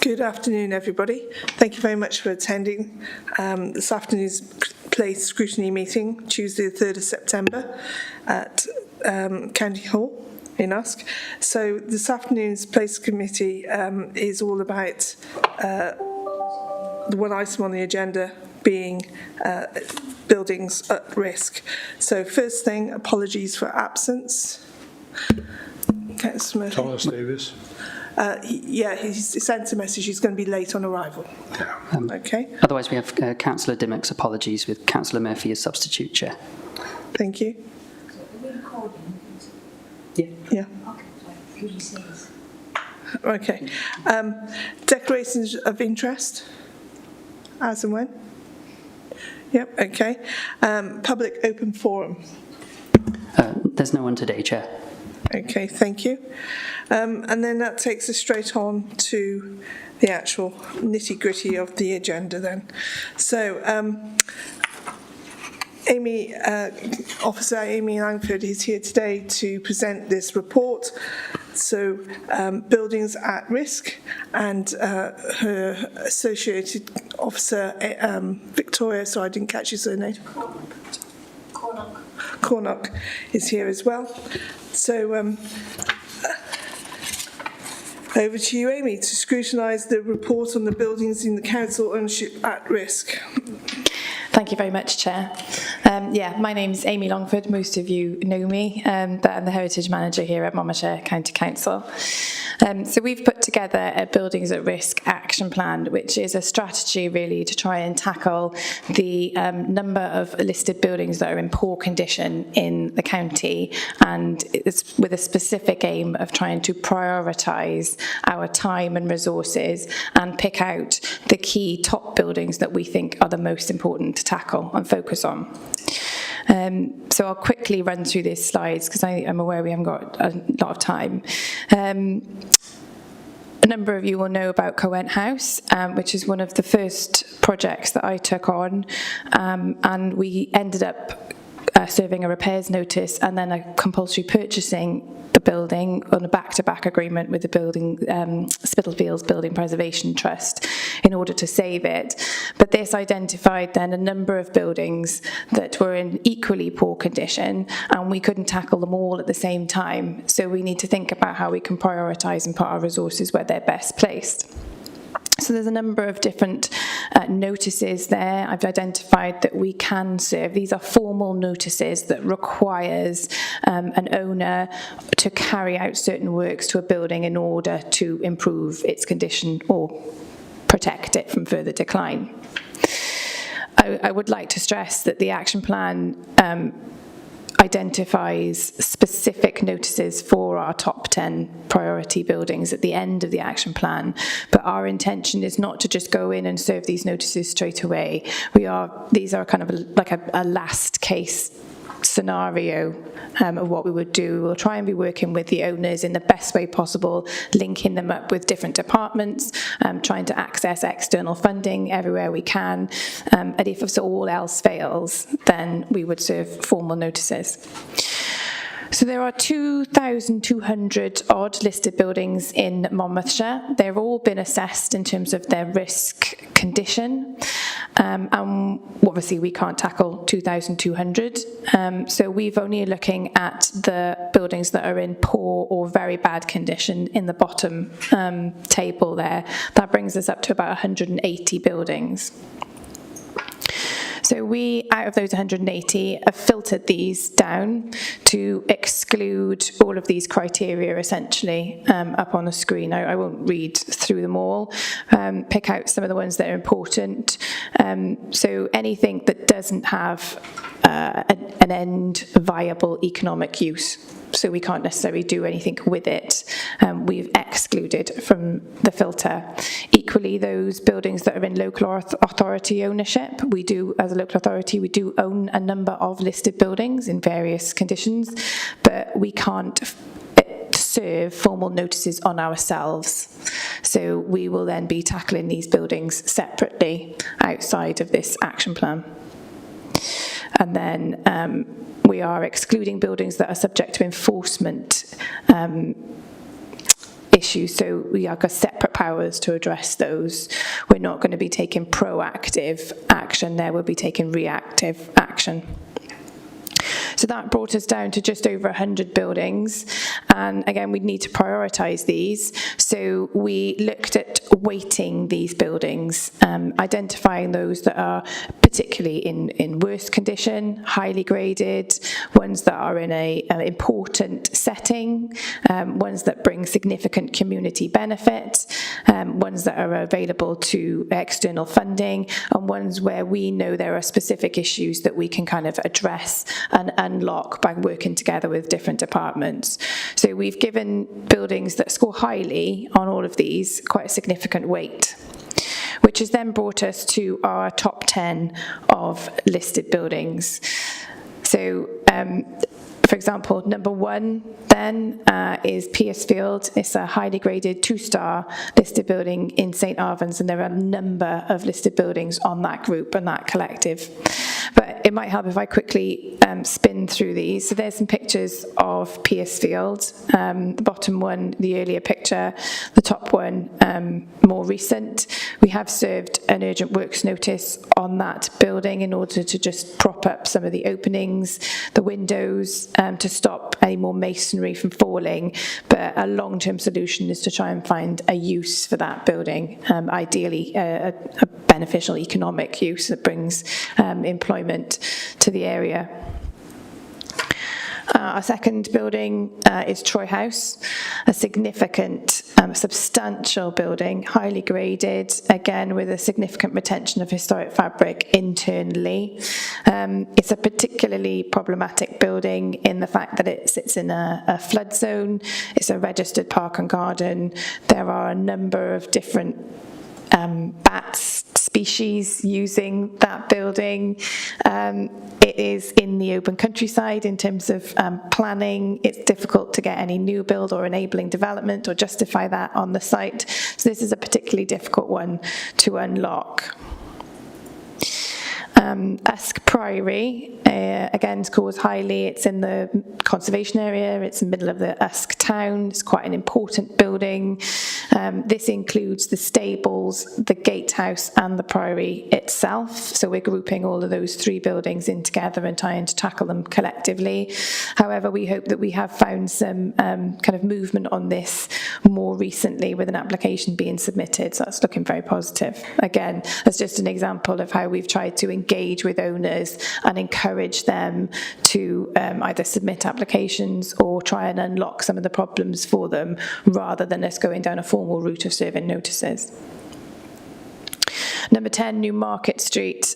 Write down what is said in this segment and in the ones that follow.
Good afternoon, everybody. Thank you very much for attending this afternoon's Place Scrutiny meeting, Tuesday the 3rd of September at County Hall in Usk. So this afternoon's Place Committee is all about the one item on the agenda being buildings at risk. So first thing, apologies for absence. Councillor Murphy. Thomas Davis. He's sent a message. He's going to be late on arrival. Okay. Otherwise, we have Councillor Dimmock's apologies with Councillor Murphy as substitute chair. Thank you. Are we recording? Yeah. Okay. Declarations of interest, as and when. Yep. Okay. Public open forum. There's no one today, Chair. Okay, thank you. And then that takes us straight on to the actual nitty-gritty of the agenda then. So, Officer Amy Langford is here today to present this report. So, buildings at risk, and her associated officer, Victoria, sorry I didn't catch your surname. Cornock is here as well. So over to you, Amy, to scrutinise the report on the buildings in the council ownership at risk. Thank you very much, Chair. My name's Amy Longford. Most of you know me, but I'm the Heritage Manager here at Monmouthshire County Council. So we've put together a Buildings at Risk action plan, which is a strategy really to try and tackle the number of listed buildings that are in poor condition in the county, and it's with a specific aim of trying to prioritise our time and resources and pick out the key top buildings that we think are the most important to tackle and focus on. So I'll quickly run through these slides because I'm aware we haven't got a lot of time. A number of you will know about Cowent House, which is one of the first projects that I took on, and we ended up serving a repairs notice and then a compulsory purchasing the building on a back-to-back agreement with the building Spitalfields Building Preservation Trust in order to save it. But this identified then a number of buildings that were in equally poor condition, and we couldn't tackle them all at the same time. So we need to think about how we can prioritise and put our resources where they're best placed. So there's a number of different notices there. I've identified that we can serve. These are formal notices that requires an owner to carry out certain works to a building in order to improve its condition or protect it from further decline. I would like to stress that the action plan identifies specific notices for our top 10 priority buildings at the end of the action plan, but our intention is not to just go in and serve these notices straight away. These are kind of like a last case scenario of what we would do. We'll try and be working with the owners in the best way possible, linking them up with different departments, trying to access external funding everywhere we can, and if all else fails, then we would serve formal notices. So there are 2,200 odd listed buildings in Monmouthshire. They've all been assessed in terms of their risk condition. And obviously we can't tackle 2,200. So we've only looking at the buildings that are in poor or very bad condition in the bottom table there. That brings us up to about 180 buildings. So we, out of those 180, have filtered these down to exclude all of these criteria, essentially, up on the screen. I won't read through them all. Pick out some of the ones that are important. So anything that doesn't have an end viable economic use. So we can't necessarily do anything with it. We've excluded from the filter. Equally, those buildings that are in local authority ownership, we do, as a local authority, we do own a number of listed buildings in various conditions, but we can't serve formal notices on ourselves. So we will then be tackling these buildings separately outside of this action plan. And then we are excluding buildings that are subject to enforcement issues, so we have got separate powers to address those. We're not going to be taking proactive action there, we'll be taking reactive action. So that brought us down to just over 100 buildings, and again we'd need to prioritise these. So we looked at weighting these buildings, identifying those that are particularly in worse condition, highly graded, ones that are in an important setting, ones that bring significant community benefit, ones that are available to external funding, and ones where we know there are specific issues that we can kind of address and unlock by working together with different departments. So we've given buildings that score highly on all of these quite a significant weight, which has then brought us to our top 10 of listed buildings. So, for example, number 1 then is Piercefield. It's a highly graded 2-star listed building in St Arvan's, and there are a number of listed buildings on that group and that collective. But it might help if I quickly spin through these. So there's some pictures of Piercefield. The bottom one, the earlier picture, the top one, more recent. We have served an urgent works notice on that building in order to just prop up some of the openings, the windows, to stop any more masonry from falling. But a long-term solution is to try and find a use for that building, ideally a beneficial economic use that brings employment to the area. Our second building is Troy House, a significant, substantial building, highly graded, again with a significant retention of historic fabric internally. It's a particularly problematic building in the fact that it sits in a flood zone. It's a registered park and garden. There are a number of different bats species using that building. It is in the open countryside in terms of planning. It's difficult to get any new build or enabling development or justify that on the site. So this is a particularly difficult one to unlock. Usk Priory, again, scores highly. It's in the conservation area. It's in the middle of the Usk town. It's quite an important building. This includes the stables, the gatehouse, and the priory itself. So we're grouping all of those 3 buildings in together and trying to tackle them collectively. However, we hope that we have found some kind of movement on this more recently with an application being submitted. So that's looking very positive. Again, that's just an example of how we've tried to engage with owners and encourage them to either submit applications or try and unlock some of the problems for them, rather than us going down a formal route of serving notices. Number 10, New Market Street,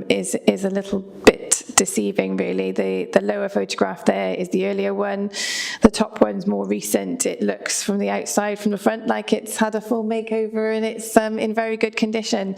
is a little bit deceiving, really. The lower photograph there is the earlier one. The top one's more recent. It looks from the outside, from the front, like it's had a full makeover and it's in very good condition.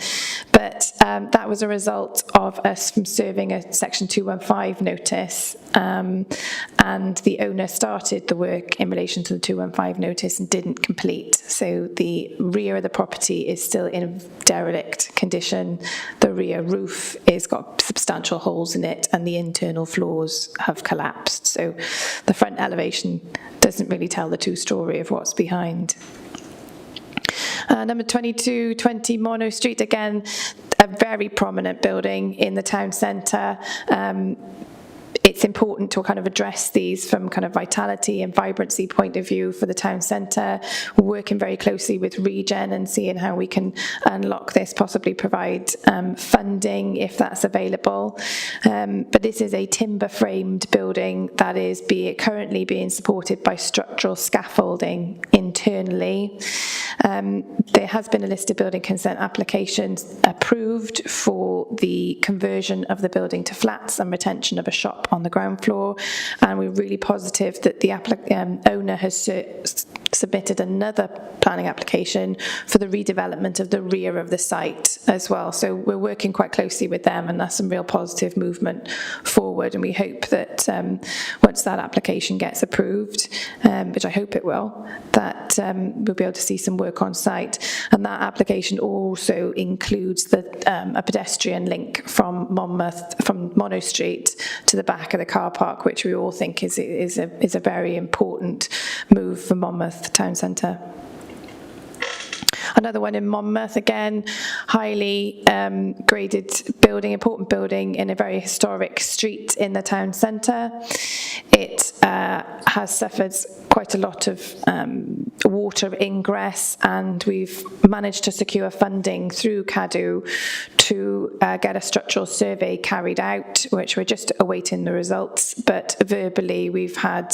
But that was a result of us from serving a Section 215 notice, and the owner started the work in relation to the 215 notice and didn't complete. So the rear of the property is still in derelict condition. The rear roof has got substantial holes in it and the internal floors have collapsed. So the front elevation doesn't really tell the true story of what's behind. Number 22, 20 Mono Street, again, a very prominent building in the town centre. It's important to kind of address these from kind of vitality and vibrancy point of view for the town centre. We're working very closely with Regen and seeing how we can unlock this, possibly provide funding if that's available. But this is a timber-framed building that is currently being supported by structural scaffolding internally. There has been a listed building consent application approved for the conversion of the building to flats and retention of a shop on the ground floor, and we're really positive that the owner has submitted another planning application for the redevelopment of the rear of the site as well. So we're working quite closely with them, and that's some real positive movement forward, and we hope that once that application gets approved, which I hope it will, that we'll be able to see some work on site. and that application also includes a pedestrian link from Mono Street to the back of the car park, which we all think is a very important move for Monmouth Town Centre. Another one in Monmouth, again, highly graded building, important building in a very historic street in the town centre. It has suffered quite a lot of water ingress, and we've managed to secure funding through CADU to get a structural survey carried out, which we're just awaiting the results. But verbally, we've had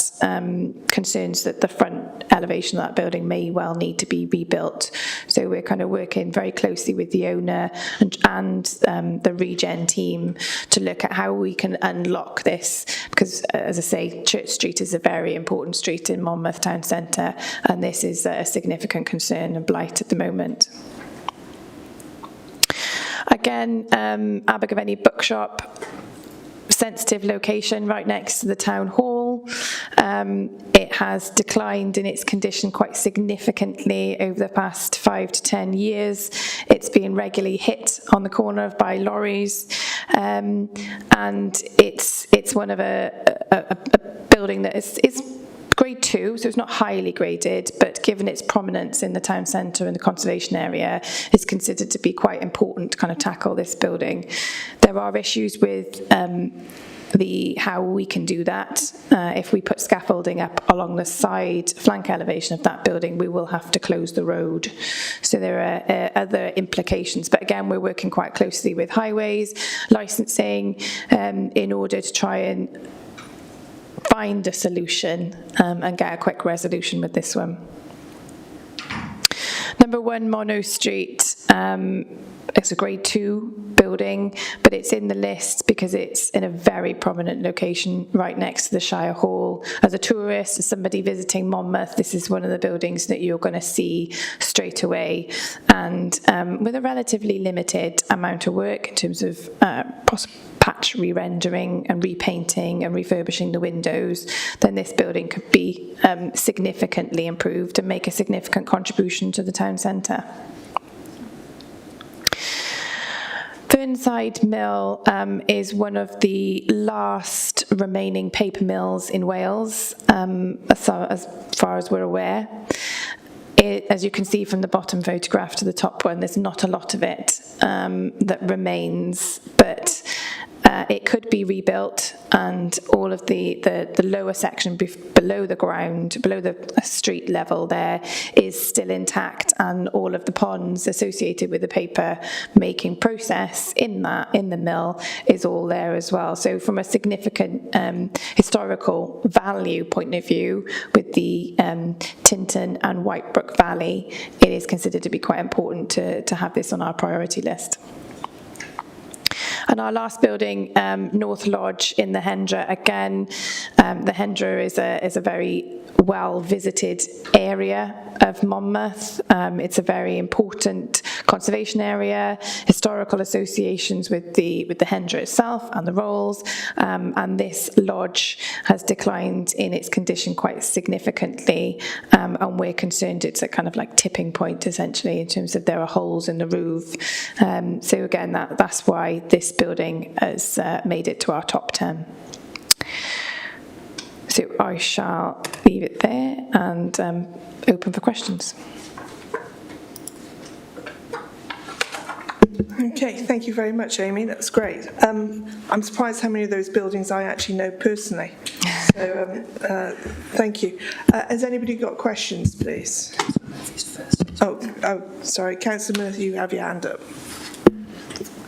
concerns that the front elevation of that building may well need to be rebuilt. So we're kind of working very closely with the owner and the Regen team to look at how we can unlock this, because, as I say, Church Street is a very important street in Monmouth Town Centre, and this is a significant concern and blight at the moment. Again, Abergavenny Bookshop, sensitive location right next to the town hall. It has declined in its condition quite significantly over the past 5 to 10 years. It's been regularly hit on the corner by lorries, and it's one of a building that is grade 2, so it's not highly graded, but given its prominence in the town centre and the conservation area, it's considered to be quite important to kind of tackle this building. There are issues with how we can do that. If we put scaffolding up along the side flank elevation of that building, we will have to close the road. So there are other implications. But again, we're working quite closely with highways, licensing, in order to try and find a solution and get a quick resolution with this one. Number 1, Mono Street. It's a grade 2 building, but it's in the list because it's in a very prominent location right next to the Shire Hall. As a tourist, as somebody visiting Monmouth, this is one of the buildings that you're going to see straight away. And with a relatively limited amount of work in terms of patch re-rendering and repainting and refurbishing the windows, then this building could be significantly improved and make a significant contribution to the town centre. Fernside Mill is one of the last remaining paper mills in Wales, as far as we're aware. As you can see from the bottom photograph to the top one, there's not a lot of it that remains, but it could be rebuilt, and all of the lower section below the ground, below the street level there, is still intact, and all of the ponds associated with the paper making process in the mill is all there as well. So from a significant historical value point of view, with the Tintern and Whitebrook Valley, it is considered to be quite important to have this on our priority list. And our last building, North Lodge in the Hendra, again, the Hendra is a very well-visited area of Monmouth. It's a very important conservation area, historical associations with the Hendra itself and the Rolls, and this lodge has declined in its condition quite significantly, and we're concerned it's a kind of like tipping point, essentially, in terms of there are holes in the roof. So again, that's why this building has made it to our top 10. So I shall leave it there and open for questions. Okay, thank you very much, Amy. That's great. I'm surprised how many of those buildings I actually know personally. So thank you. Has anybody got questions, please? Oh, sorry. Councillor Murphy, you have your hand up.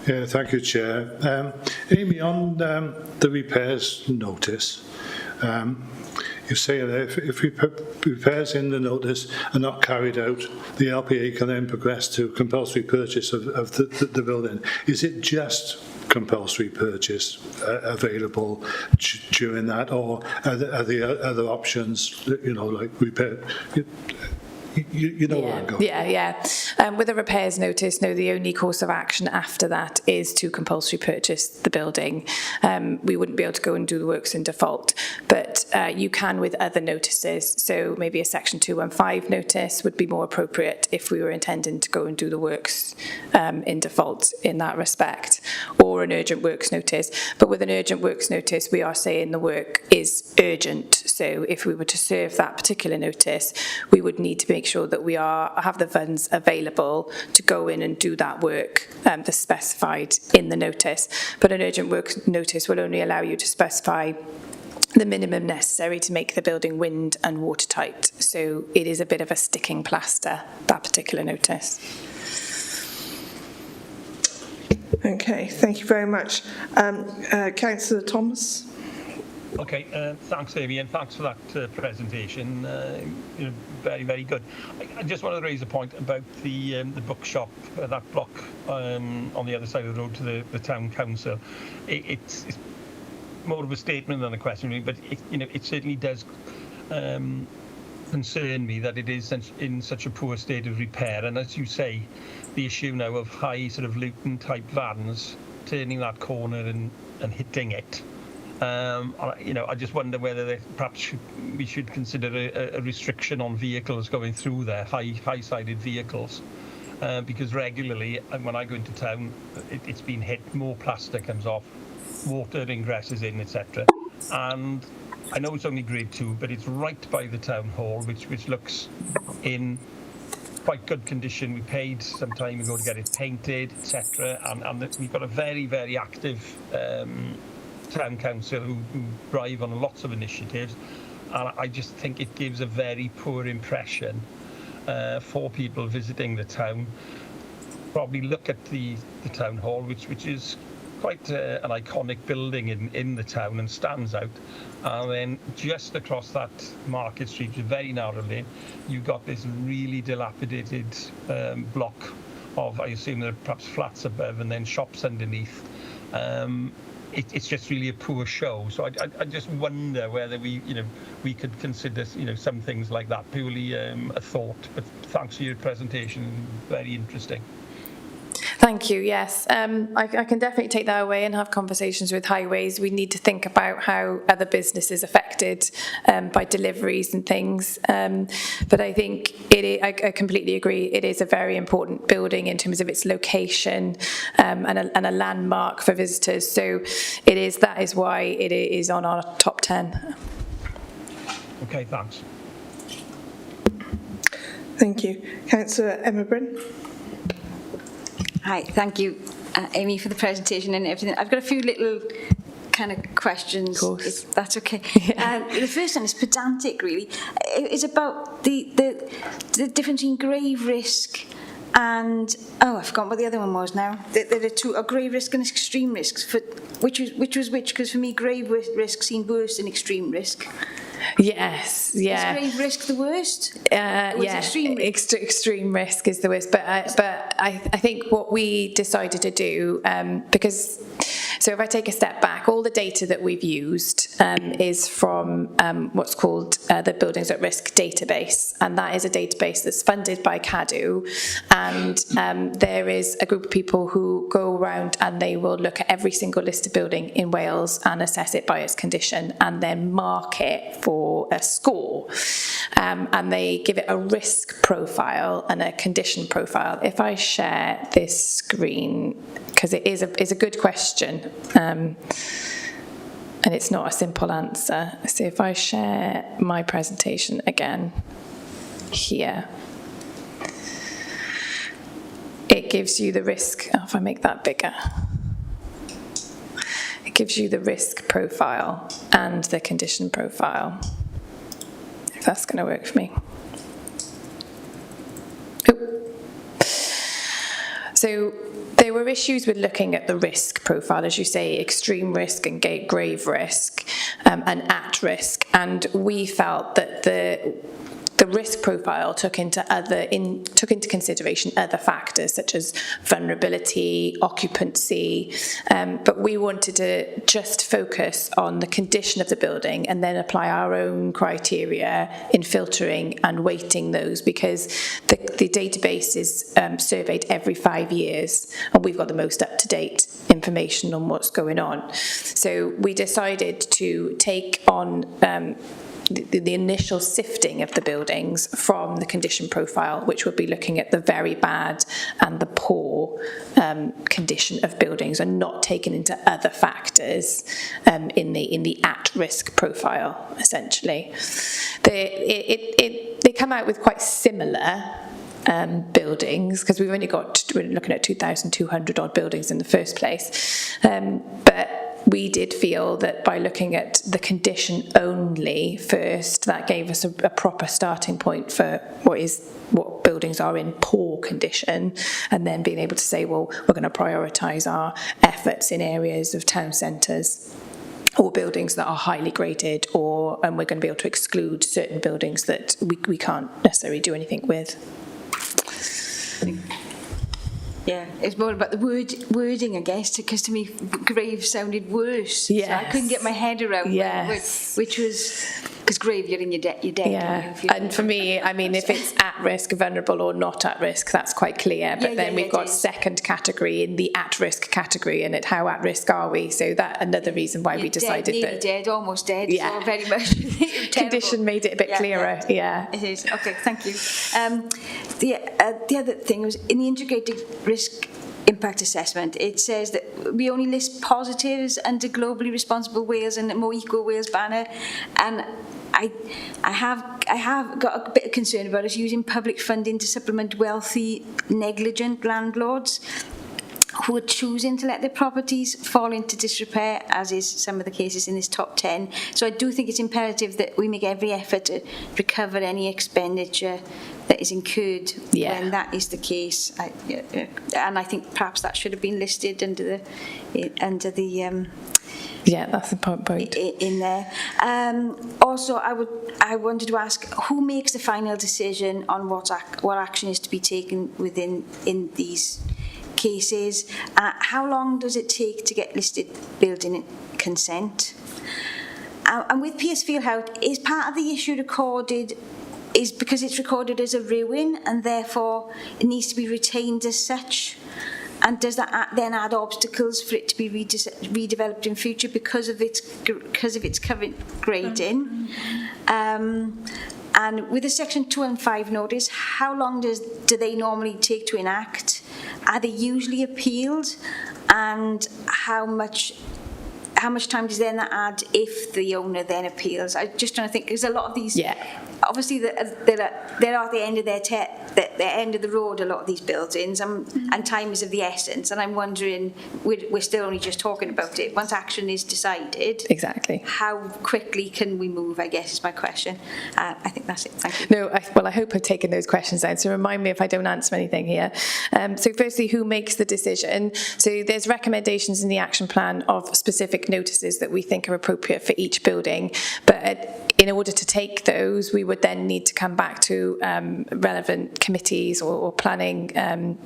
Yeah, thank you, Chair. Amy, on the repairs notice, you say that if repairs in the notice are not carried out, the LPA can then progress to compulsory purchase of the building. Is it just compulsory purchase available during that, or are there other options, like repair? you know where I'm going. With a repairs notice, no, the only course of action after that is to compulsory purchase the building. We wouldn't be able to go and do the works in default, but you can with other notices. So maybe a section 215 notice would be more appropriate if we were intending to go and do the works in default in that respect, or an urgent works notice. But with an urgent works notice, we are saying the work is urgent. So if we were to serve that particular notice, we would need to make sure that we have the funds available to go in and do that work that's specified in the notice. But an urgent works notice will only allow you to specify the minimum necessary to make the building wind and watertight. So it is a bit of a sticking plaster, that particular notice. Okay, thank you very much. Councillor Thomas. Okay, thanks, Amy, and thanks for that presentation. Very, very good. I just wanted to raise a point about the bookshop, that block on the other side of the road to the town council. It's more of a statement than a question, really, but it certainly does concern me that it is in such a poor state of repair. And as you say, the issue now of high sort of Luton type vans turning that corner and hitting it. I just wonder whether perhaps we should consider a restriction on vehicles going through there, high-sided vehicles, because regularly when I go into town, it's been hit, more plaster comes off, water ingresses in, etc. And I know it's only grade 2, but it's right by the town hall, which looks in quite good condition. We paid some time ago to get it painted, etc. And we've got a very, very active town council who drive on lots of initiatives, and I just think it gives a very poor impression for people visiting the town. Probably look at the town hall, which is quite an iconic building in the town and stands out, and then just across that Market Street, a very narrow lane, you've got this really dilapidated block of, I assume there are perhaps flats above and then shops underneath. It's just really a poor show. So I just wonder whether we could consider some things like that. Purely a thought. But thanks for your presentation. Very interesting. Thank you. Yes, I can definitely take that away and have conversations with Highways. We need to think about how other businesses affected by deliveries and things. But I think I completely agree. It is a very important building in terms of its location and a landmark for visitors. So that is why it is on our top 10. Okay, thanks. Thank you. Councillor Emma Bryn. Hi, thank you, Amy, for the presentation and everything. I've got a few little kind of questions, of course. if that's okay. The first one is pedantic, really. It's about the difference between grave risk and, I've forgotten what the other one was now. There are two, a grave risk and extreme risks. Which was which? Because for me, grave risk seemed worse than extreme risk. Yes, yeah. Is grave risk the worst? Extreme risk. Extreme risk is the worst. But I think what we decided to do, so if I take a step back, all the data that we've used is from what's called the Buildings at Risk database, and that is a database that's funded by CADU, and there is a group of people who go around and they will look at every single listed building in Wales and assess it by its condition and then mark it for a score, and they give it a risk profile and a condition profile. If I share this screen, because it is a good question, and it's not a simple answer. So if I share my presentation again here, it gives you the risk. If I make that bigger, it gives you the risk profile and the condition profile. If that's going to work for me. So there were issues with looking at the risk profile, as you say, extreme risk and grave risk and at risk. And we felt that the the risk profile took into consideration other factors such as vulnerability, occupancy, but we wanted to just focus on the condition of the building and then apply our own criteria in filtering and weighting those, because the database is surveyed every 5 years and we've got the most up-to-date information on what's going on. So we decided to take on the initial sifting of the buildings from the condition profile, which would be looking at the very bad and the poor condition of buildings, and not taken into other factors in the at-risk profile, essentially. They come out with quite similar buildings, because we're looking at 2,200 odd buildings in the first place, but we did feel that by looking at the condition only first, that gave us a proper starting point for what buildings are in poor condition, and then being able to say, well, we're going to prioritise our efforts in areas of town centres or buildings that are highly graded, and we're going to be able to exclude certain buildings that we can't necessarily do anything with. Yeah, it's more about the wording, I guess, because to me, grave sounded worse. Yes. So I couldn't get my head around which was, because grave, you're dead. Yeah, and for me, I mean, if it's at risk, vulnerable, or not at risk, that's quite clear. But then we've got second category in the at risk category, and how at risk are we? So that another reason why we decided that dead, almost dead. Yeah, so very much condition made it a bit clearer. Yeah, it is. Okay, thank you. The other thing was in the integrated risk impact assessment, it says that we only list positives under globally responsible Wales and the more equal Wales banner, and I have got a bit of concern about us using public funding to supplement wealthy, negligent landlords who are choosing to let their properties fall into disrepair, as is some of the cases in this top 10. So I do think it's imperative that we make every effort to recover any expenditure that is incurred when that is the case. And I think perhaps that should have been listed under the yeah, that's the point in there. Also, I wanted to ask, who makes the final decision on what action is to be taken in these cases? How long does it take to get listed building consent? And with Piercefield House, is part of the issue recorded is because it's recorded as a ruin and therefore it needs to be retained as such? And does that then add obstacles for it to be redeveloped in future because of its current grading? And with the Section 2 and 5 notice, how long do they normally take to enact? Are they usually appealed? And how much time does then that add if the owner then appeals? I'm just trying to think, because a lot of these, obviously they're at the end of the end of the road, a lot of these buildings, and time is of the essence, and I'm wondering, we're still only just talking about it. Once action is decided, exactly, how quickly can we move, I guess is my question. I think that's it. Thank you. No, I hope I've taken those questions down, so remind me if I don't answer anything here. So firstly, who makes the decision? So there's recommendations in the action plan of specific notices that we think are appropriate for each building, but in order to take those, we would then need to come back to relevant committees or planning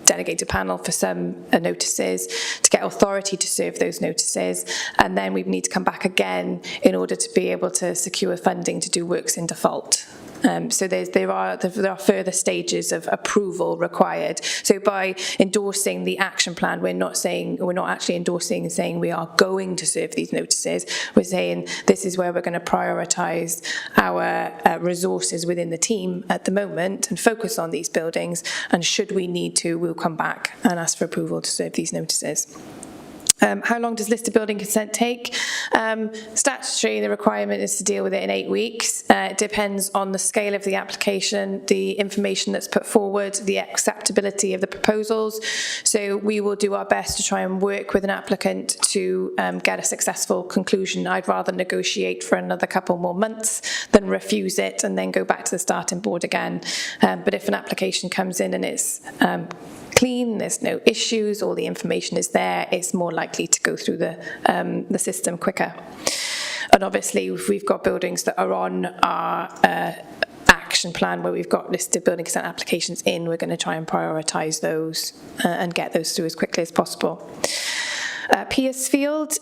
delegated panel for some notices to get authority to serve those notices, and then we need to come back again in order to be able to secure funding to do works in default. So there are further stages of approval required. So by endorsing the action plan, we're not actually endorsing and saying we are going to serve these notices. We're saying this is where we're going to prioritise our resources within the team at the moment and focus on these buildings. And should we need to, we'll come back and ask for approval to serve these notices. How long does listed building consent take? Statutory, the requirement is to deal with it in 8 weeks. It depends on the scale of the application, the information that's put forward, the acceptability of the proposals. So we will do our best to try and work with an applicant to get a successful conclusion. I'd rather negotiate for another couple more months than refuse it and then go back to the starting board again. But if an application comes in and it's clean, there's no issues, all the information is there, it's more likely to go through the system quicker. And obviously, if we've got buildings that are on our action plan where we've got listed building consent applications in, we're going to try and prioritise those and get those through as quickly as possible. Piercefield,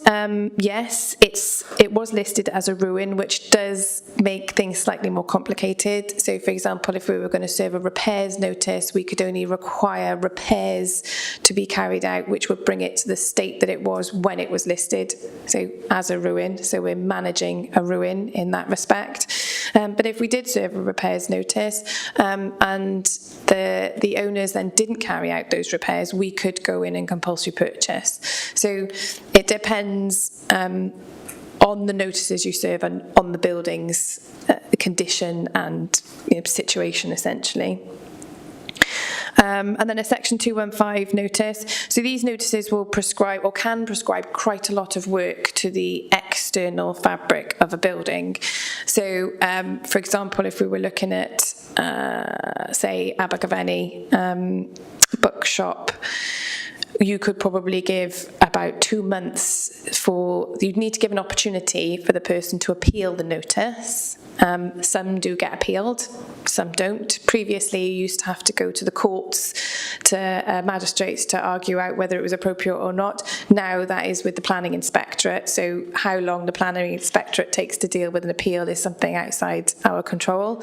yes, it was listed as a ruin, which does make things slightly more complicated. So, for example, if we were going to serve a repairs notice, we could only require repairs to be carried out, which would bring it to the state that it was when it was listed, so as a ruin. So we're managing a ruin in that respect. But if we did serve a repairs notice and the owners then didn't carry out those repairs, we could go in and compulsory purchase. So it depends on the notices you serve and on the building's condition and situation, essentially. And then a Section 215 notice. So these notices will prescribe or can prescribe quite a lot of work to the external fabric of a building. So, for example, if we were looking at, say, Abergavenny bookshop, you could probably give about 2 months you'd need to give an opportunity for the person to appeal the notice. Some do get appealed, some don't. Previously, you used to have to go to the courts, to magistrates to argue out whether it was appropriate or not. Now that is with the planning inspectorate, so how long the planning inspectorate takes to deal with an appeal is something outside our control.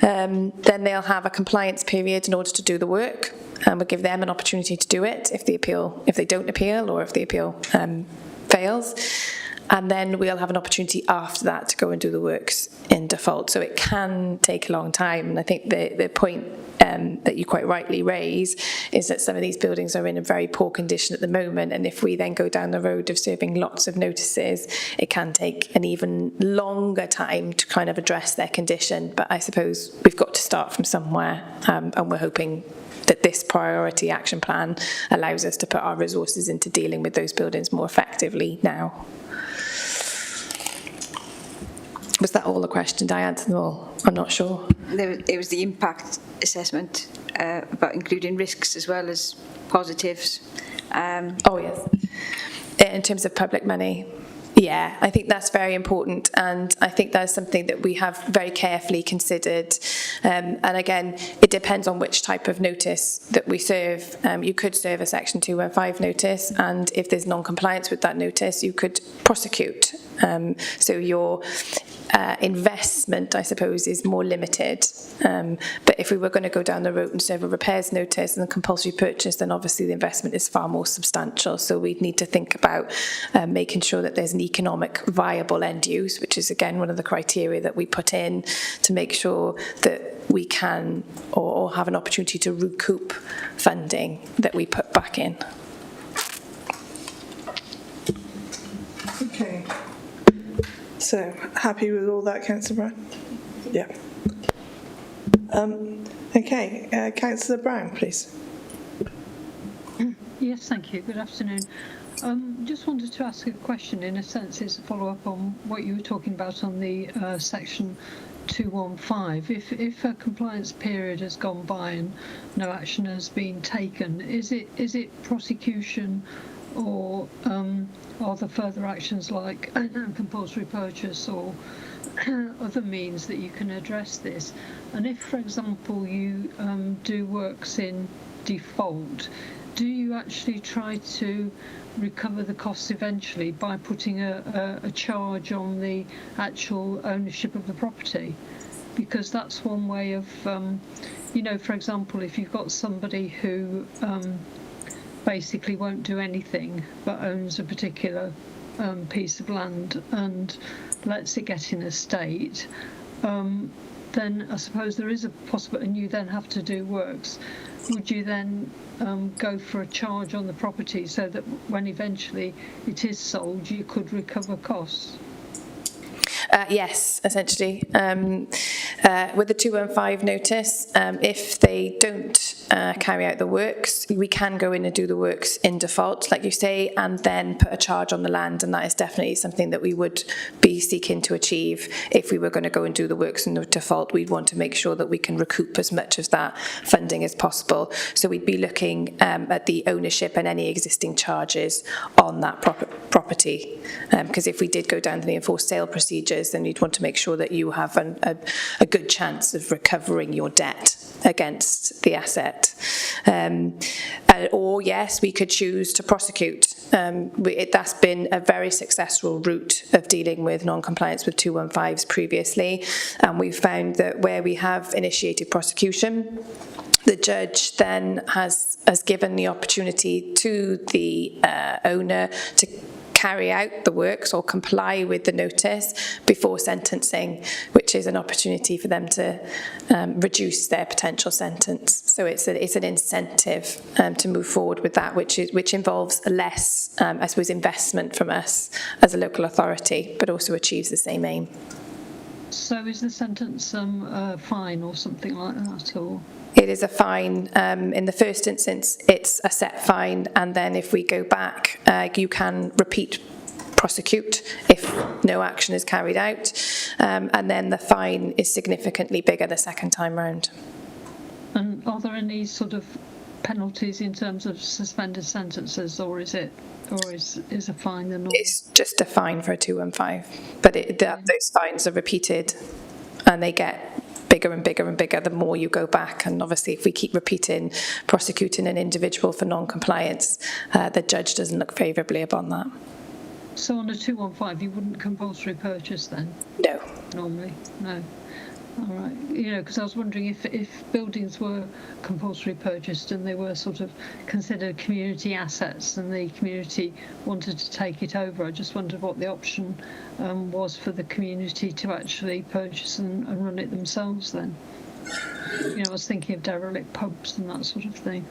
Then they'll have a compliance period in order to do the work, and we'll give them an opportunity to do it if they don't appeal or if the appeal fails. And then we'll have an opportunity after that to go and do the works in default. So it can take a long time. And I think the point that you quite rightly raise is that some of these buildings are in a very poor condition at the moment. And if we then go down the road of serving lots of notices, it can take an even longer time to kind of address their condition. But I suppose we've got to start from somewhere. And we're hoping that this priority action plan allows us to put our resources into dealing with those buildings more effectively now. Was that all the questions? Did I answer them all? I'm not sure. It was the impact assessment about including risks as well as positives. Oh, yes. In terms of public money. Yeah, I think that's very important, and I think that's something that we have very carefully considered. And again, it depends on which type of notice that we serve. You could serve a Section 215 notice, and if there's non-compliance with that notice, you could prosecute. So your investment, I suppose, is more limited. But if we were going to go down the route and serve a repairs notice and a compulsory purchase, then obviously the investment is far more substantial. So we'd need to think about making sure that there's an economic viable end use, which is again one of the criteria that we put in to make sure that we can or have an opportunity to recoup funding that we put back in. Okay. So, happy with all that, Councillor Brown? Yeah. Okay, Councillor Brown, please. Yes, thank you. Good afternoon. Just wanted to ask a question, in a sense, it's a follow-up on what you were talking about on the Section 215. If a compliance period has gone by and no action has been taken, is it prosecution or are there further actions like compulsory purchase or other means that you can address this? And if, for example, you do works in default, do you actually try to recover the costs eventually by putting a charge on the actual ownership of the property? Because that's one way of, for example, if you've got somebody who basically won't do anything but owns a particular piece of land and lets it get in a state, then I suppose there is a possibility, and you then have to do works. Would you then go for a charge on the property so that when eventually it is sold, you could recover costs? Yes, essentially. With the 215 notice, if they don't carry out the works. We can go in and do the works in default, like you say, and then put a charge on the land, and that is definitely something that we would be seeking to achieve. If we were going to go and do the works in the default, we'd want to make sure that we can recoup as much of that funding as possible. So we'd be looking at the ownership and any existing charges on that property, because if we did go down the enforced sale procedures, then you'd want to make sure that you have a good chance of recovering your debt against the asset. Or yes, we could choose to prosecute. That's been a very successful route of dealing with non-compliance with 215s previously, and we've found that where we have initiated prosecution, the judge then has given the opportunity to the owner to carry out the works or comply with the notice before sentencing, which is an opportunity for them to reduce their potential sentence. So it's an incentive to move forward with that, which involves less, I suppose, investment from us as a local authority, but also achieves the same aim. So is the sentence a fine or something like that, or? It is a fine. In the first instance, it's a set fine, and then if we go back, you can repeat prosecute if no action is carried out, and then the fine is significantly bigger the second time round. And are there any sort of penalties in terms of suspended sentences, or is a fine the norm? It's just a fine for a 215, but those fines are repeated, and they get bigger and bigger and bigger the more you go back. And obviously if we keep prosecuting an individual for non-compliance, the judge doesn't look favourably upon that. So on a 215 you wouldn't compulsory purchase then? No. Normally? No. All right. Because I was wondering if buildings were compulsory purchased and they were sort of considered community assets and the community wanted to take it over, I just wondered what the option was for the community to actually purchase and run it themselves then. I was thinking of derelict pubs and that sort of thing.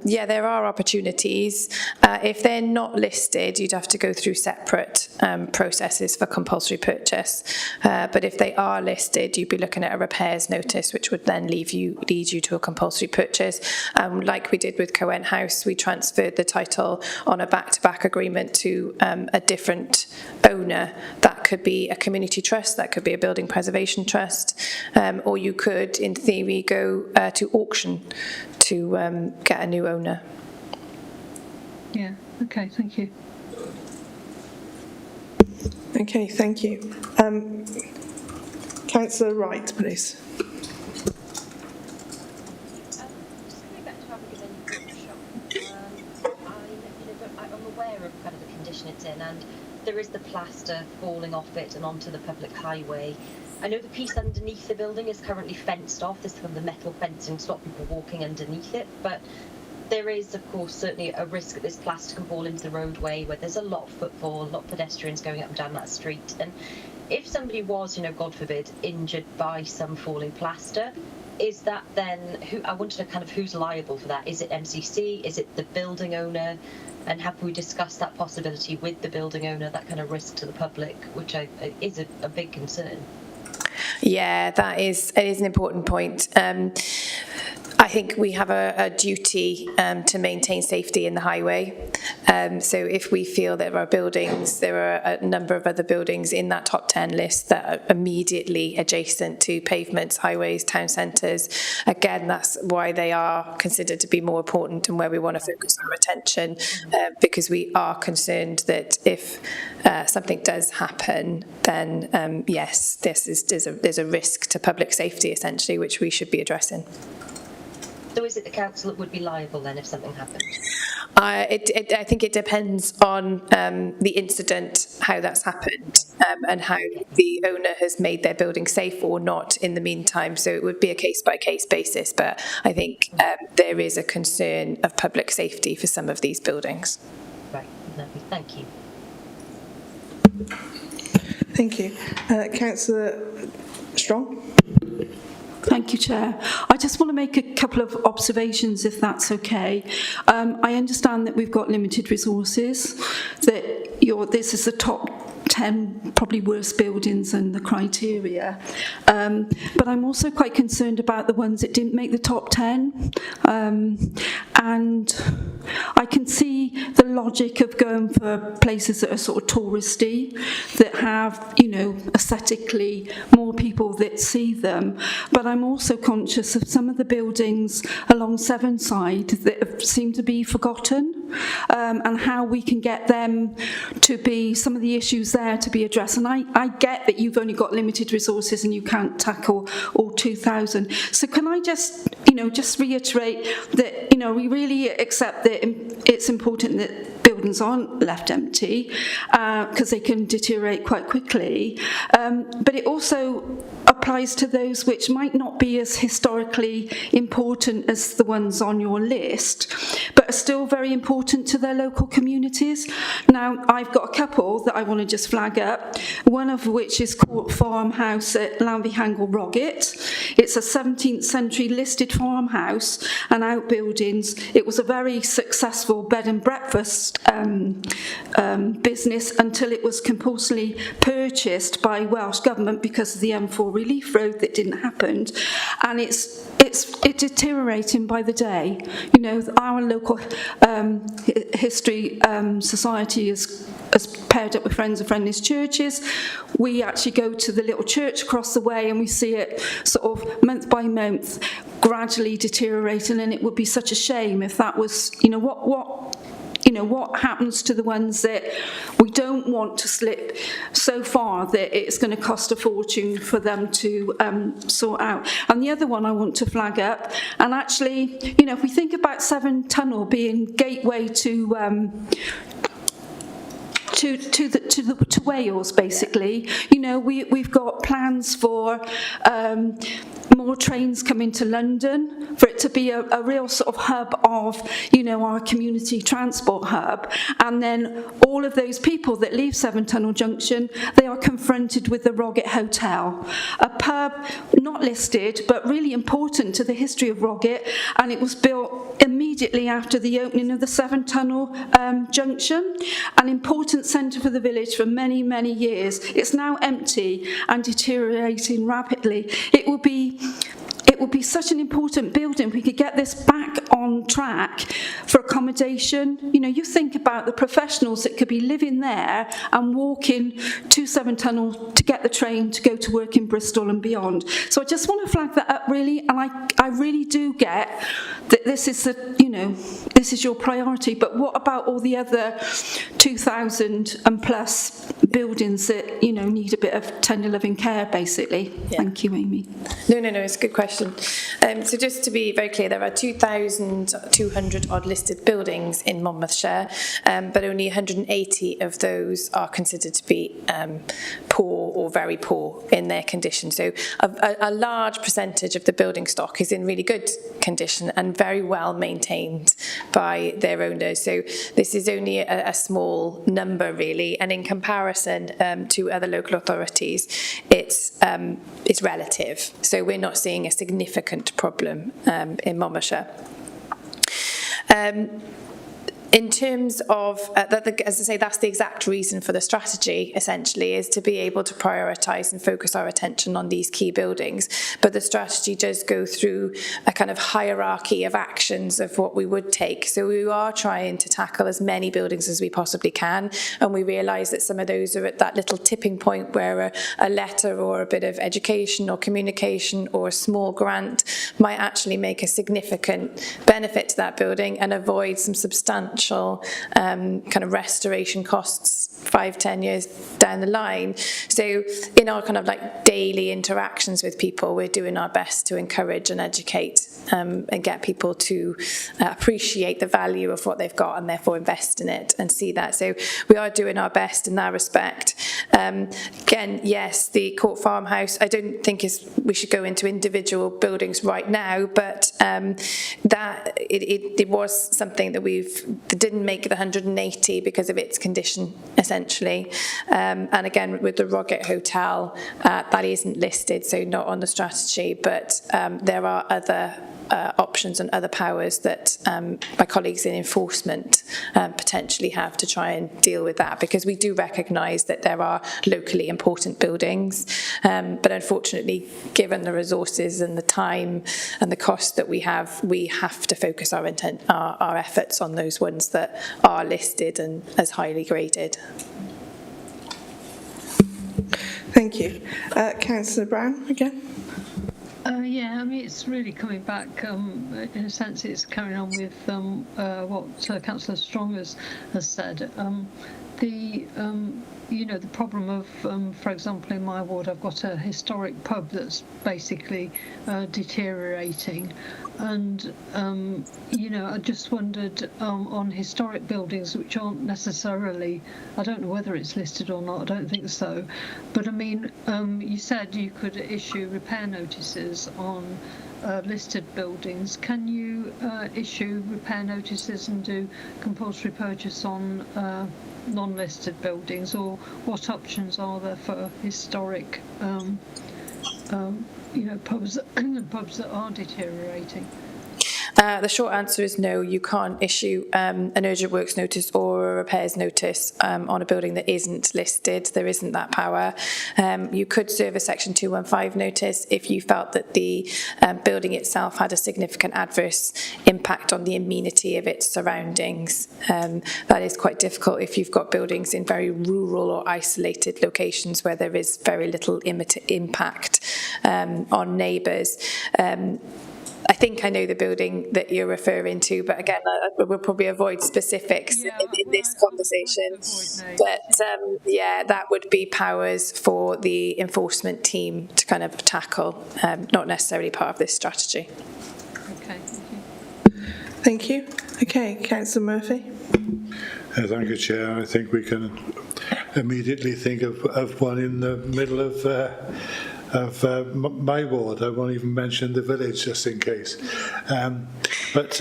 Yeah, there are opportunities. If they're not listed, you'd have to go through separate processes for compulsory purchase. But if they are listed, you'd be looking at a repairs notice, which would then lead you to a compulsory purchase. Like we did with Cohen House, we transferred the title on a back-to-back agreement to a different owner. That could be a community trust, that could be a building preservation trust, or you could, in theory, go to auction to get a new owner. Yeah, okay, thank you. Okay, thank you. Councillor Wright, please. Just coming back to Abigail workshop, I'm aware of kind of the condition it's in, and there is the plaster falling off it and onto the public highway. I know the piece underneath the building is currently fenced off. There's kind of the metal fencing to stop people walking underneath it, but there is, of course, certainly a risk that this plaster can fall into the roadway where there's a lot of footfall, a lot of pedestrians going up and down that street. And if somebody was, God forbid, injured by some falling plaster, is that then, I wanted to kind of who's liable for that? Is it MCC? Is it the building owner? And have we discussed that possibility with the building owner, that kind of risk to the public, which is a big concern? Yeah, it is an important point. I think we have a duty to maintain safety in the highway. So if we feel there are a number of other buildings in that top 10 list that are immediately adjacent to pavements, highways, town centres, again, that's why they are considered to be more important and where we want to focus our attention, because we are concerned that if something does happen, then yes, there's a risk to public safety, essentially, which we should be addressing. So is it the council that would be liable then if something happened? I think it depends on the incident, how that's happened, and how the owner has made their building safe or not in the meantime. So it would be a case-by-case basis, but I think there is a concern of public safety for some of these buildings. Right, lovely. Thank you. Thank you. Councillor Strong? Thank you, Chair. I just want to make a couple of observations, if that's okay. I understand that we've got limited resources, that this is the top 10 probably worst buildings and the criteria. But I'm also quite concerned about the ones that didn't make the top 10. And I can see the logic of going for places that are sort of touristy, that have, you know, aesthetically more people that see them. But I'm also conscious of some of the buildings along Sevenside that seem to be forgotten, and how we can get them to be, some of the issues there to be addressed. And I get that you've only got limited resources and you can't tackle all 2,000. So can I just, you know, just reiterate that, you know, we really accept that it's important that buildings aren't left empty, because they can deteriorate quite quickly. But it also applies to those which might not be as historically important as the ones on your list, but are still very important to their local communities. Now, I've got a couple that I want to just flag up, one of which is Court Farmhouse at Lanby Hangle Roggett. It's a 17th century listed farmhouse and outbuildings. It was a very successful bed and breakfast business until it was compulsorily purchased by Welsh Government because of the M4 relief road that didn't happen, and it's deteriorating by the day. You know, our local history society has paired up with Friends of Friendly Churches. We actually go to the little church across the way and we see it sort of month by month gradually deteriorating, and it would be such a shame if that was, you know, what happens to the ones that we don't want to slip so far that it's going to cost a fortune for them to sort out. And the other one I want to flag up, and actually, you know, if we think about Severn Tunnel being gateway to Wales, basically, you know, we've got plans for more trains coming to London, for it to be a real sort of hub of, you know, our community transport hub. And then all of those people that leave Severn Tunnel Junction, they are confronted with the Roggett Hotel, a pub not listed but really important to the history of Roggett, and it was built immediately after the opening of the Severn Tunnel Junction, an important centre for the village for many, many years. It's now empty and deteriorating rapidly. It would be such an important building if we could get this back on track for accommodation. You know, you think about the professionals that could be living there and walking to Severn Tunnel to get the train to go to work in Bristol and beyond. So I just want to flag that up, really, and I really do get that this is your priority, but what about all the other 2,000 and plus buildings that, you know, need a bit of tender loving care, basically? Yeah. Thank you, Amy. No, it's a good question. So just to be very clear, there are 2,200 odd listed buildings in Monmouthshire, but only 180 of those are considered to be poor or very poor in their condition. So a large percentage of the building stock is in really good condition and very well maintained by their owners. So this is only a small number, really, and in comparison to other local authorities, it's relative. So we're not seeing a significant problem in Monmouthshire. In terms of, as I say, that's the exact reason for the strategy, essentially, is to be able to prioritise and focus our attention on these key buildings. But the strategy does go through a kind of hierarchy of actions of what we would take. So we are trying to tackle as many buildings as we possibly can, and we realise that some of those are at that little tipping point where a letter or a bit of education or communication or a small grant might actually make a significant benefit to that building and avoid some substantial kind of restoration costs 5-10 years down the line. So in our kind of like daily interactions with people, we're doing our best to encourage and educate and get people to appreciate the value of what they've got and therefore invest in it and see that. So we are doing our best in that respect. Again, yes, the Court Farmhouse, I don't think we should go into individual buildings right now, but that it was something that didn't make the 180 because of its condition, essentially. And again, with the Roggett Hotel, that isn't listed, so not on the strategy, but there are other options and other powers that my colleagues in enforcement potentially have to try and deal with that, because we do recognise that there are locally important buildings, but unfortunately, given the resources and the time and the cost that we have to focus our efforts on those ones that are listed and as highly graded. Thank you. Councillor Brown again. Yeah, I mean, it's really coming back, in a sense, it's carrying on with what Councillor Strong has said. The problem of, for example, in my ward, I've got a historic pub that's basically deteriorating. And, I just wondered on historic buildings, which aren't necessarily, I don't know whether it's listed or not, I don't think so. But I mean, you said you could issue repair notices on listed buildings. Can you issue repair notices and do compulsory purchase on non-listed buildings, or what options are there for historic pubs that are deteriorating? The short answer is no, you can't issue an urgent works notice or a repairs notice on a building that isn't listed. There isn't that power. You could serve a Section 215 notice if you felt that the building itself had a significant adverse impact on the amenity of its surroundings. That is quite difficult if you've got buildings in very rural or isolated locations where there is very little impact on neighbours. I think I know the building that you're referring to, but again, we'll probably avoid specifics in this conversation. But that would be powers for the enforcement team to kind of tackle, not necessarily part of this strategy. Okay, thank you. Okay, Councillor Murphy. Thank you, Chair. I think we can immediately think of one in the middle of my ward. I won't even mention the village just in case. But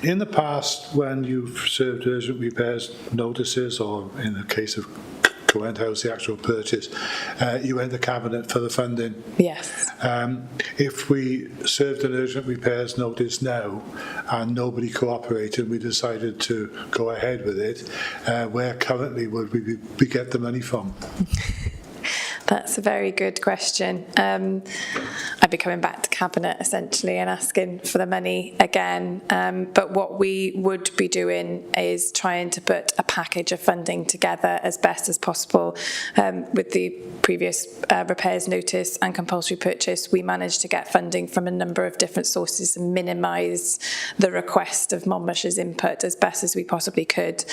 in the past, when you've served urgent repairs notices, or in the case of Coent House, the actual purchase, you went to Cabinet for the funding. Yes. If we served an urgent repairs notice now and nobody cooperated, we decided to go ahead with it, where currently would we get the money from? That's a very good question. I'd be coming back to Cabinet essentially and asking for the money again. But what we would be doing is trying to put a package of funding together as best as possible. With the previous repairs notice and compulsory purchase, we managed to get funding from a number of different sources and minimise the request of Monmouthshire's input as best as we possibly could.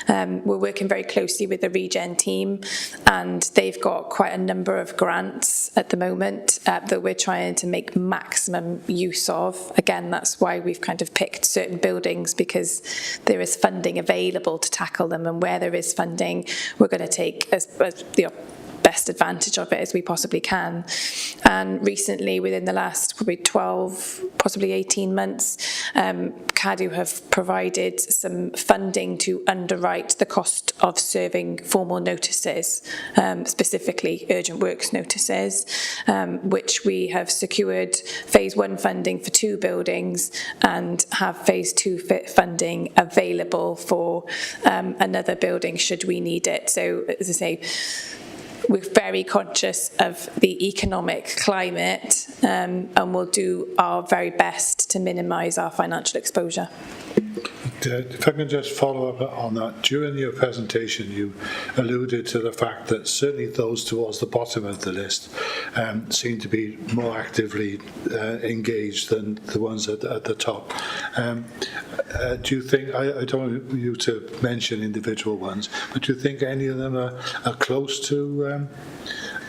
We're working very closely with the Regen team, and they've got quite a number of grants at the moment that we're trying to make maximum use of. Again, that's why we've kind of picked certain buildings, because there is funding available to tackle them, and where there is funding, we're going to take as the best advantage of it as we possibly can. And recently, within the last probably 12, possibly 18 months, CADU have provided some funding to underwrite the cost of serving formal notices, specifically urgent works notices, which we have secured phase 1 funding for 2 buildings and have phase 2 funding available for another building should we need it. So, as I say, we're very conscious of the economic climate, and we'll do our very best to minimise our financial exposure. If I can just follow up on that, during your presentation you alluded to the fact that certainly those towards the bottom of the list seem to be more actively engaged than the ones at the top. Do you think, I don't want you to mention individual ones, but do you think any of them are close to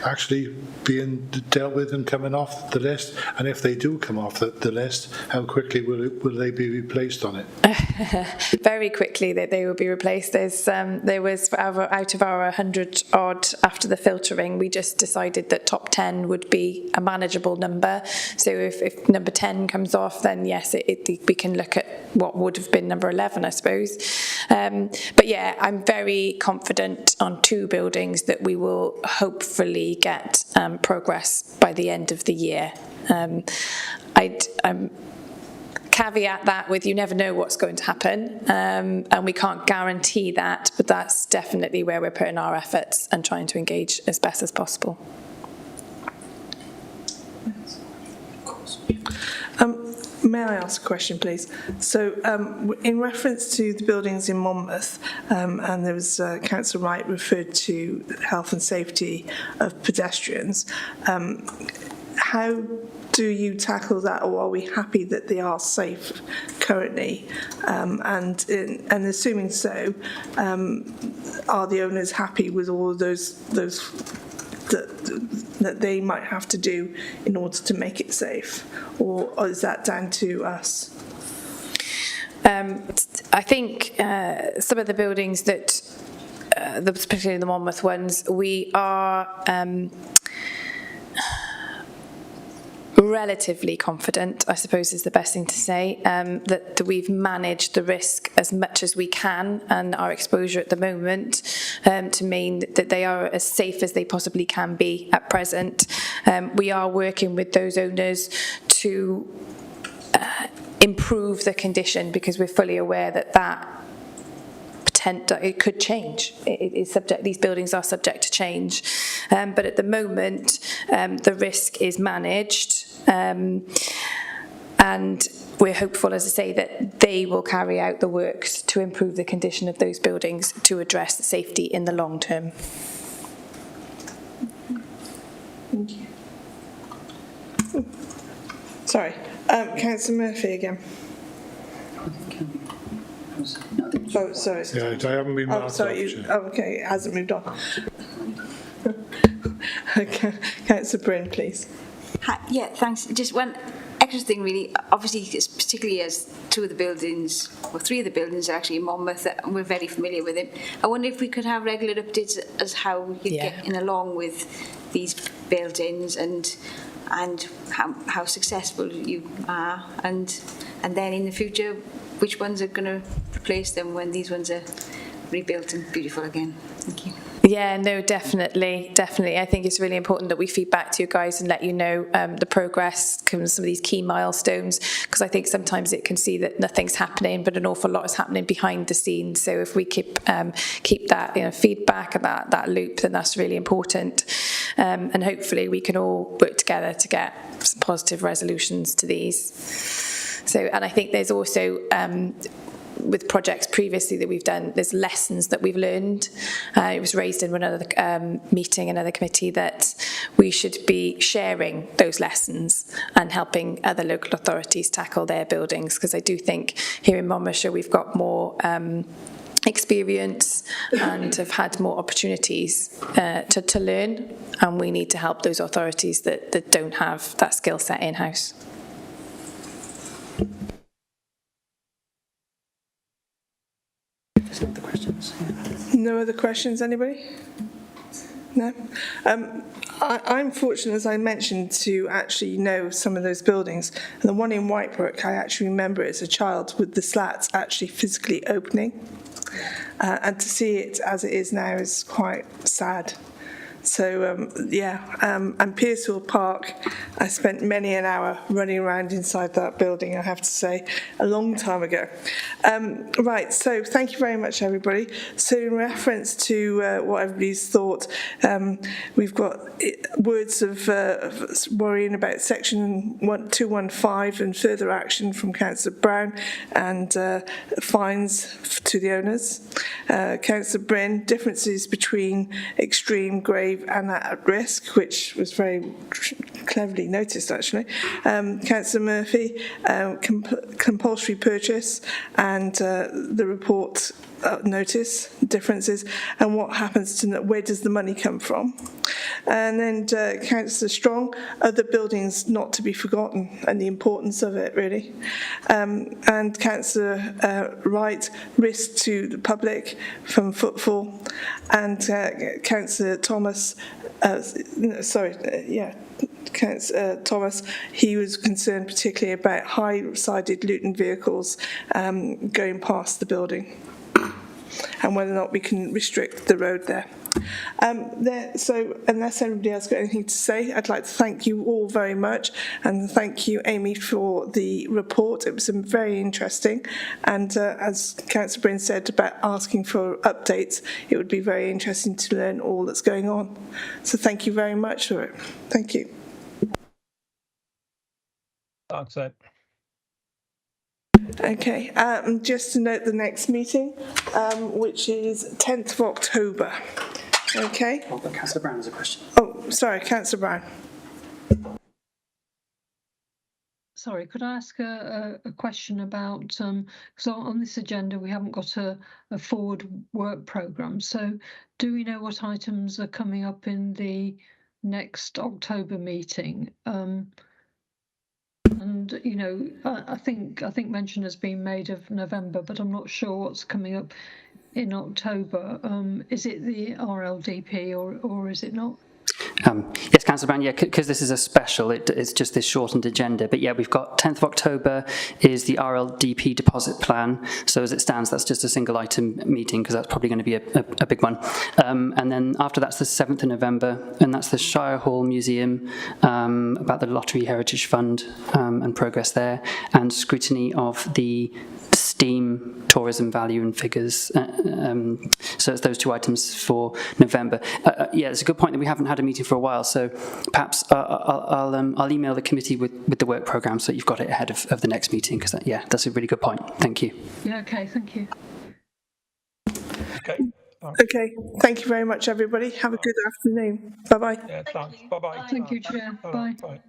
actually being dealt with and coming off the list? And if they do come off the list, how quickly will they be replaced on it? Very quickly that they will be replaced. There was out of our 100 odd after the filtering, we just decided that top 10 would be a manageable number. So if number 10 comes off, then yes, we can look at what would have been number 11, I suppose. But yeah, I'm very confident on 2 buildings that we will hopefully get progress by the end of the year. caveat that with you never know what's going to happen, and we can't guarantee that, but that's definitely where we're putting our efforts and trying to engage as best as possible. May I ask a question, please? So, in reference to the buildings in Monmouth, and there was Councillor Wright referred to health and safety of pedestrians, how do you tackle that, or are we happy that they are safe currently? And assuming so, are the owners happy with all of those that they might have to do in order to make it safe, or is that down to us? I think some of the buildings that, particularly the Monmouth ones, we are relatively confident, I suppose is the best thing to say, that we've managed the risk as much as we can and our exposure at the moment to mean that they are as safe as they possibly can be at present. We are working with those owners to improve the condition, because we're fully aware that it could change. It is subject. These buildings are subject to change, but at the moment, the risk is managed, and we're hopeful, as I say, that they will carry out the works to improve the condition of those buildings to address the safety in the long term. Thank you. Sorry, Councillor Murphy again. Oh, sorry. Yeah, I haven't been marked sorry. Okay, it hasn't moved on. Okay, Councillor Bryn, please. Hi, yeah, thanks. Just one extra thing, really. Obviously, particularly as three of the buildings are actually in Monmouth, and we're very familiar with it. I wonder if we could have regular updates as how you're getting along with these buildings and how successful you are, and then in the future, which ones are going to replace them when these ones are rebuilt and beautiful again. Thank you. Yeah, no, definitely. I think it's really important that we feed back to you guys and let you know the progress, some of these key milestones, because I think sometimes it can see that nothing's happening, but an awful lot is happening behind the scenes. So if we keep that feedback and that loop, then that's really important. And hopefully we can all work together to get some positive resolutions to these. So, and I think there's also with projects previously that we've done, there's lessons that we've learned. It was raised in another meeting, another committee, that we should be sharing those lessons and helping other local authorities tackle their buildings, because I do think here in Monmouthshire we've got more experience and have had more opportunities to learn, and we need to help those authorities that don't have that skill set in-house. Other questions? No other questions, anybody? No? I'm fortunate, as I mentioned, to actually know some of those buildings. And the one in Whitebrook, I actually remember it as a child with the slats actually physically opening. And to see it as it is now is quite sad. So, and Pearsall Park, I spent many an hour running around inside that building, I have to say, a long time ago. Right, so thank you very much, everybody. So in reference to what everybody's thought, we've got words of worrying about section 215 and further action from Councillor Brown, and fines to the owners. Councillor Bryn, differences between extreme, grave and at risk, which was very cleverly noticed actually. Councillor Murphy, compulsory purchase and the report notice differences, and what happens to where does the money come from. And then Councillor Strong, other buildings not to be forgotten and the importance of it really. And Councillor Wright, risk to the public from footfall. And Councillor Thomas, Councillor Thomas, he was concerned particularly about high-sided Luton vehicles going past the building, and whether or not we can restrict the road there. So unless anybody else got anything to say, I'd like to thank you all very much, and thank you, Amy, for the report. It was very interesting, and as Councillor Bryn said about asking for updates, it would be very interesting to learn all that's going on. So thank you very much for it. Thank you. Thanks, Ed. Okay, just to note the next meeting, which is 10th of October. Okay. Oh, but Councillor Brown has a question. Oh, sorry, Councillor Brown. Sorry, could I ask a question about, because on this agenda we haven't got a forward work programme, so do we know what items are coming up in the next October meeting? And, you know, I think mention has been made of November, but I'm not sure what's coming up in October. Is it the RLDP or is it not? Yes, Councillor Brown, yeah, because this is a special, it's just this shortened agenda. But yeah, we've got 10th of October is the RLDP deposit plan. So as it stands, that's just a single item meeting because that's probably going to be a big one. And then after that's the 7th of November, and that's the Shire Hall Museum about the Lottery Heritage Fund and progress there, and scrutiny of the STEAM tourism value and figures. So it's those two items for November. Yeah, it's a good point that we haven't had a meeting for a while, so perhaps I'll email the committee with the work programme so that you've got it ahead of the next meeting, because yeah, that's a really good point. Thank you. Yeah, okay, thank you. Okay. Okay, thank you very much, everybody. Have a good afternoon. Bye-bye. Yeah, thanks. Bye-bye. Thank you, Chair. Bye. Bye.